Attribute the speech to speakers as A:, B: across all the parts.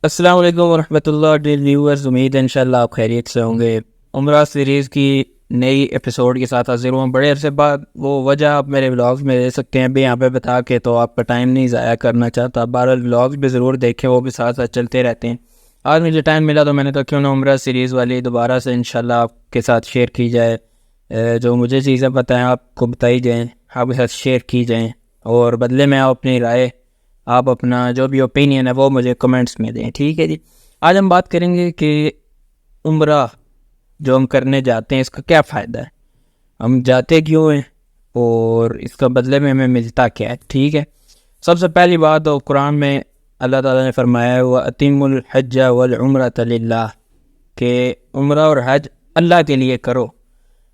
A: السلام علیکم ورحمۃ اللہ ڈیئر ویورز، امید ہے انشاءاللہ آپ خیریت سے ہوں گے۔ عمرہ سیریز کی نئی ایپیسوڈ کے ساتھ حاضر ہوں بڑے عرصے بعد۔ وہ وجہ آپ میرے ولاگز میں دے سکتے ہیں بھی یہاں پہ بتا کے، تو آپ کا ٹائم نہیں ضائع کرنا چاہتا۔ بہرحال ولاگز بھی ضرور دیکھیں، وہ بھی ساتھ ساتھ چلتے رہتے ہیں۔ آج مجھے ٹائم ملا تو میں نے کہا کیوں نہ عمرہ سیریز والی دوبارہ سے انشاءاللہ آپ کے ساتھ شیئر کی جائے۔ جو مجھے چیزیں پتہ ہیں آپ کو بتائی جائیں، آپ کے ساتھ شیئر کی جائیں، اور بدلے میں آپ اپنی رائے، آپ اپنا جو بھی اوپینین ہے وہ مجھے کمنٹس میں دیں، ٹھیک ہے جی۔ آج ہم بات کریں گے کہ عمرہ جو ہم کرنے جاتے ہیں اس کا کیا فائدہ ہے، ہم جاتے کیوں ہیں، اور اس کا بدلے میں ہمیں ملتا کیا ہے، ٹھیک ہے۔ سب سے پہلی بات تو قرآن میں اللہ تعالیٰ نے فرمایا ہے وَأَتِمُّ الْحَجَّ وَالْعُمْرَةَ لِلَّهِ، کہ عمرہ اور حج اللہ کے لیے کرو،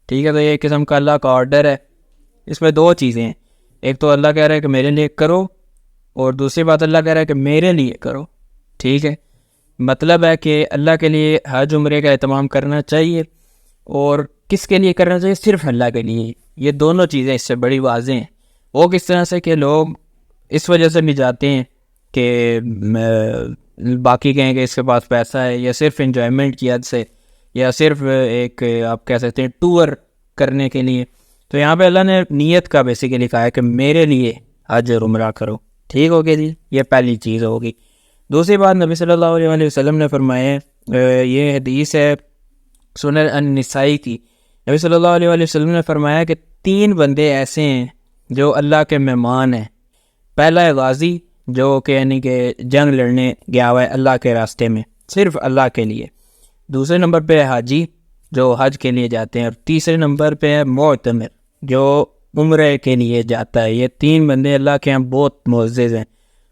A: ٹھیک ہے۔ تو یہ ایک قسم کا اللہ کا آرڈر ہے۔ اس میں دو چیزیں ہیں، ایک تو اللہ کہہ رہا ہے کہ میرے لیے کرو، اور دوسری بات اللہ کہہ رہا ہے کہ میرے لیے کرو، ٹھیک ہے۔ مطلب ہے کہ اللہ کے لیے حج عمرے کا اہتمام کرنا چاہیے، اور کس کے لیے کرنا چاہیے؟ صرف اللہ کے لیے۔ یہ دونوں چیزیں اس سے بڑی واضح ہیں۔ وہ کس طرح سے کہ لوگ اس وجہ سے بھی جاتے ہیں کہ باقی کہیں کہ اس کے پاس پیسہ ہے، یا صرف انجوائمنٹ کی حد سے، یا صرف ایک آپ کہہ سکتے ہیں ٹور کرنے کے لیے۔ تو یہاں پہ اللہ نے نیت کا بیسیکلی کہا ہے کہ میرے لیے حج اور عمرہ کرو، ٹھیک ہو گیا جی۔ یہ پہلی چیز ہوگی۔ دوسری بات نبی صلی اللہ علیہ وسلم نے فرمایا ہے، یہ حدیث ہے سنن النسائی کی۔ نبی صلی اللہ علیہ وسلم نے فرمایا کہ 3 بندے ایسے ہیں جو اللہ کے مہمان ہیں۔ پہلا ہے غازی، جو کہ یعنی کہ جنگ لڑنے گیا ہوا ہے اللہ کے راستے میں، صرف اللہ کے لیے۔ دوسرے نمبر پہ ہے حاجی، جو حج کے لیے جاتے ہیں، اور تیسرے نمبر پہ ہے معتمر، جو عمرے کے لیے جاتا ہے۔ یہ 3 بندے اللہ کے یہاں بہت معزز ہیں،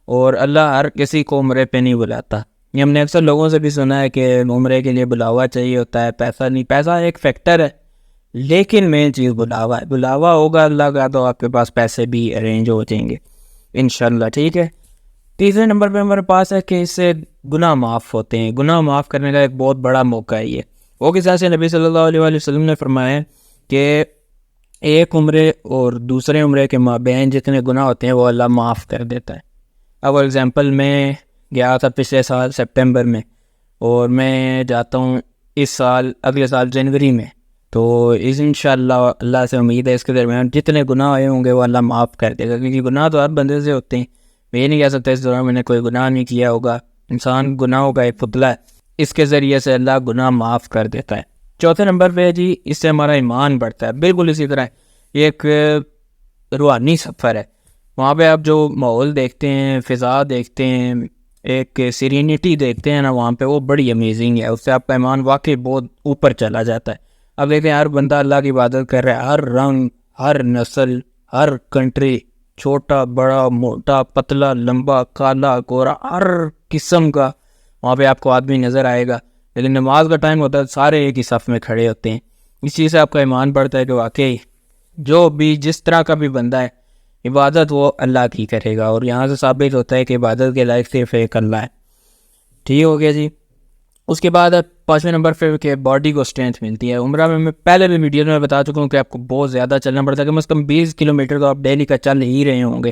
A: اور اللہ ہر کسی کو عمرے پہ نہیں بلاتا۔ یہ ہم نے اکثر لوگوں سے بھی سنا ہے کہ عمرے کے لیے بلاوا چاہیے ہوتا ہے، پیسہ نہیں۔ پیسہ ایک فیکٹر ہے، لیکن مین چیز بلاوا ہے۔ بلاوا ہوگا اللہ کا تو آپ کے پاس پیسے بھی ارینج ہو جائیں گے انشاءاللہ، ٹھیک ہے۔ تیسرے نمبر پہ ہمارے پاس ہے کہ اس سے گناہ معاف ہوتے ہیں۔ گناہ معاف کرنے کا ایک بہت بڑا موقع ہے یہ۔ وہ کس طرح سے نبی صلی اللہ علیہ وسلم نے فرمایا ہے کہ ایک عمرے اور دوسرے عمرے کے مابین جتنے گناہ ہوتے ہیں وہ اللہ معاف کر دیتا ہے۔ اب ایگزامپل میں گیا تھا پچھلے سال سپٹمبر میں، اور میں جاتا ہوں اس سال اگلے سال جنوری میں، تو اس انشاءاللہ اللہ سے امید ہے اس کے درمیان جتنے گناہ ہوئے ہوں گے وہ اللہ معاف کر دے گا، کیونکہ گناہ تو ہر بندے سے ہوتے ہیں۔ میں یہ نہیں کہہ سکتا اس دوران میں نے کوئی گناہ نہیں کیا ہوگا۔ انسان گناہوں کا ایک پتلا ہے، اس کے ذریعے سے اللہ گناہ معاف کر دیتا ہے۔ چوتھے نمبر پہ جی اس سے ہمارا ایمان بڑھتا ہے۔ بالکل اسی طرح یہ ایک روحانی سفر ہے۔ وہاں پہ آپ جو ماحول دیکھتے ہیں، فضا دیکھتے ہیں، ایک سیرینٹی دیکھتے ہیں نا وہاں پہ، وہ بڑی امیزنگ ہے۔ اس سے آپ کا ایمان واقعی بہت اوپر چلا جاتا ہے۔ اب دیکھیں ہر بندہ اللہ کی عبادت کر رہا ہے، ہر رنگ، ہر نسل، ہر کنٹری، چھوٹا بڑا موٹا پتلا لمبا کالا گورا، ہر قسم کا وہاں پہ آپ کو آدمی نظر آئے گا۔ لیکن نماز کا ٹائم ہوتا ہے سارے ایک ہی صف میں کھڑے ہوتے ہیں۔ اس چیز سے آپ کا ایمان بڑھتا ہے کہ واقعی جو بھی جس طرح کا بھی بندہ ہے عبادت وہ اللہ کی کرے گا، اور یہاں سے ثابت ہوتا ہے کہ عبادت کے لائق صرف ایک اللہ ہے، ٹھیک ہو گیا جی۔ اس کے بعد 5ویں نمبر پہ کہ باڈی کو اسٹرینتھ ملتی ہے۔ عمرہ میں پہلے بھی ویڈیو میں بتا چکا ہوں کہ آپ کو بہت زیادہ چلنا پڑتا ہے، کم از کم 20 کلومیٹر تو آپ ڈیلی کا چل ہی رہے ہوں گے،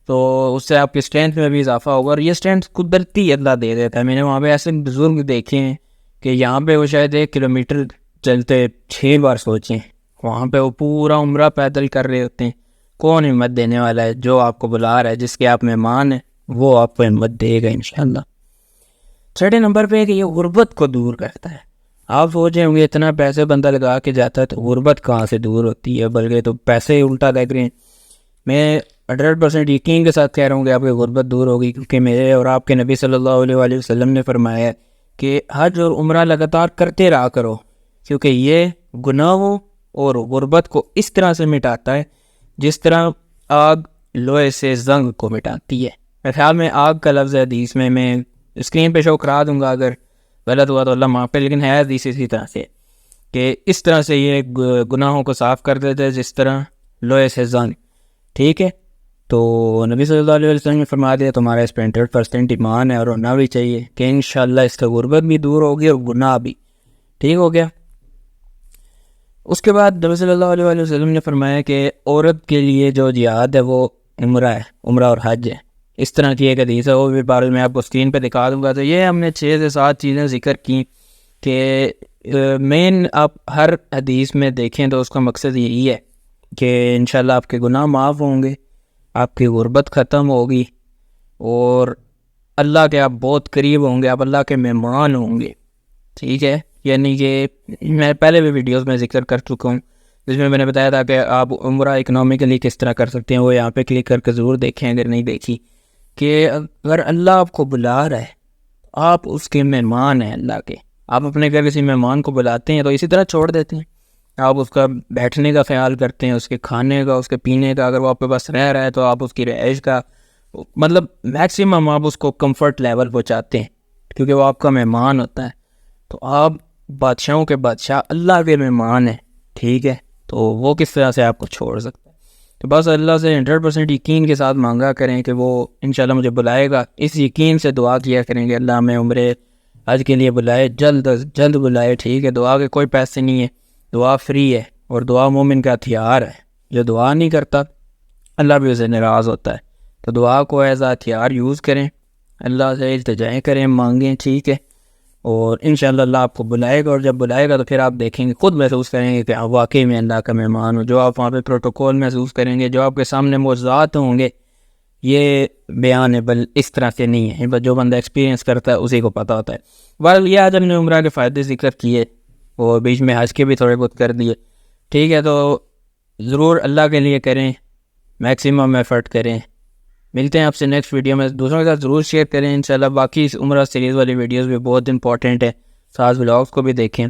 A: تو اس سے آپ کی اسٹرینتھ میں بھی اضافہ ہوگا، اور یہ اسٹرینتھ قدرتی اللہ دے دیتا ہے۔ میں نے وہاں پہ ایسے بزرگ دیکھے ہیں کہ یہاں پہ وہ شاید 1 کلومیٹر چلتے 6 بار سوچیں، وہاں پہ وہ پورا عمرہ پیدل کر رہے ہوتے ہیں۔ کون ہمت دینے والا ہے؟ جو آپ کو بلا رہا ہے، جس کے آپ مہمان ہیں، وہ آپ کو ہمت دے گا انشاءاللہ۔ 6 نمبر پہ کہ یہ غربت کو دور کرتا ہے۔ آپ سوچیں ہوں گے اتنا پیسے بندہ لگا کے جاتا ہے تو غربت کہاں سے دور ہوتی ہے، بلکہ تو پیسے الٹا لگ رہے ہیں۔ میں 100% یقین کے ساتھ کہہ رہا ہوں کہ آپ کی غربت دور ہوگی، کیونکہ میرے اور آپ کے نبی صلی اللہ علیہ وسلم نے فرمایا ہے کہ حج اور عمرہ لگاتار کرتے رہا کرو، کیونکہ یہ گناہوں اور غربت کو اس طرح سے مٹاتا ہے جس طرح آگ لوہے سے زنگ کو مٹاتی ہے۔ میرے خیال میں آگ کا لفظ ہے حدیث میں اسکرین پہ شو کرا دوں گا، اگر غلط ہوا تو اللہ معاف کرے، لیکن ہے حدیث اسی طرح سے کہ اس طرح سے یہ گناہوں کو صاف کر دیتے ہیں جس طرح لوہے سے زنگ، ٹھیک ہے۔ تو نبی صلی اللہ علیہ وسلم نے فرما دیا تمہارا اس پہ 100% ایمان ہے، اور ہونا بھی چاہیے کہ انشاءاللہ اس کا غربت بھی دور ہوگی اور گناہ بھی، ٹھیک ہو گیا۔ اس کے بعد نبی صلی اللہ علیہ وسلم نے فرمایا کہ عورت کے لیے جو جہاد ہے وہ عمرہ ہے، عمرہ اور حج ہے، اس طرح کی ایک حدیث ہے، وہ بھی بارے میں آپ کو اسکرین پہ دکھا دوں گا. تو یہ ہم نے 6 سے 7 چیزیں ذکر کی کہ مین آپ ہر حدیث میں دیکھیں تو اس کا مقصد یہی ہے کہ انشاءاللہ آپ کے گناہ معاف ہوں گے، آپ کی غربت ختم ہوگی، اور اللہ کے آپ بہت قریب ہوں گے، آپ اللہ کے مہمان ہوں گے. ٹھیک ہے، یعنی کہ میں پہلے بھی ویڈیوز میں ذکر کر چکا ہوں جس میں نے بتایا تھا کہ آپ عمرہ اکنامکلی کس طرح کر سکتے ہیں، وہ یہاں پہ کلک کر کے ضرور دیکھیں اگر نہیں دیکھی. کہ اگر اللہ آپ کو بلا رہا ہے، آپ اس کے مہمان ہیں اللہ کے. آپ اپنے گھر کسی مہمان کو بلاتے ہیں تو اسی طرح چھوڑ دیتے ہیں، آپ اس کا بیٹھنے کا خیال کرتے ہیں، اس کے کھانے کا، اس کے پینے کا. اگر وہ آپ کے پاس رہ رہا ہے تو آپ اس کی رہائش کا مطلب میکسیمم آپ اس کو کمفرٹ لیول پہنچاتے ہیں، کیونکہ وہ آپ کا مہمان ہوتا ہے. تو آپ بادشاہوں کے بادشاہ اللہ کے مہمان ہیں. ٹھیک ہے، تو وہ کس طرح سے آپ کو چھوڑ سکتا ہے؟ تو بس اللہ سے 100% یقین کے ساتھ مانگا کریں کہ وہ انشاءاللہ مجھے بلائے گا. اس یقین سے دعا کیا کریں کہ اللہ ہمیں عمرے حج کے لیے بلائے، جلد از جلد بلائے. ٹھیک ہے، دعا کے کوئی پیسے نہیں ہے، دعا فری ہے، اور دعا مومن کا ہتھیار ہے. جو دعا نہیں کرتا اللہ بھی اسے ناراض ہوتا ہے. تو دعا کو ایز اے ہتھیار یوز کریں، اللہ سے التجائیں کریں، مانگیں. ٹھیک ہے، اور انشاءاللہ اللہ آپ کو بلائے گا، اور جب بلائے گا تو پھر آپ دیکھیں گے، خود محسوس کریں گے کہ آپ واقعی میں اللہ کا مہمان ہو. جو آپ وہاں پہ پروٹوکول محسوس کریں گے، جو آپ کے سامنے معجزات ہوں گے، یہ بیان ہے بل اس طرح سے نہیں ہے. بس جو بندہ ایکسپیرینس کرتا ہے اسی کو پتہ ہوتا ہے. بہرحال یہ آج ہم نے عمرہ کے فائدے ذکر کیے، اور بیچ میں حج کے بھی تھوڑے بہت کر دیے. ٹھیک ہے، تو ضرور اللہ کے لیے کریں، میکسیمم ایفرٹ کریں. ملتے ہیں آپ سے نیکسٹ ویڈیو میں. دوسروں کے ساتھ ضرور شیئر کریں انشاءاللہ. باقی اس عمرہ سیریز والی ویڈیوز بھی بہت امپورٹنٹ ہے، ساتھ ولاگس کو بھی دیکھیں.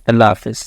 A: اللہ حافظ.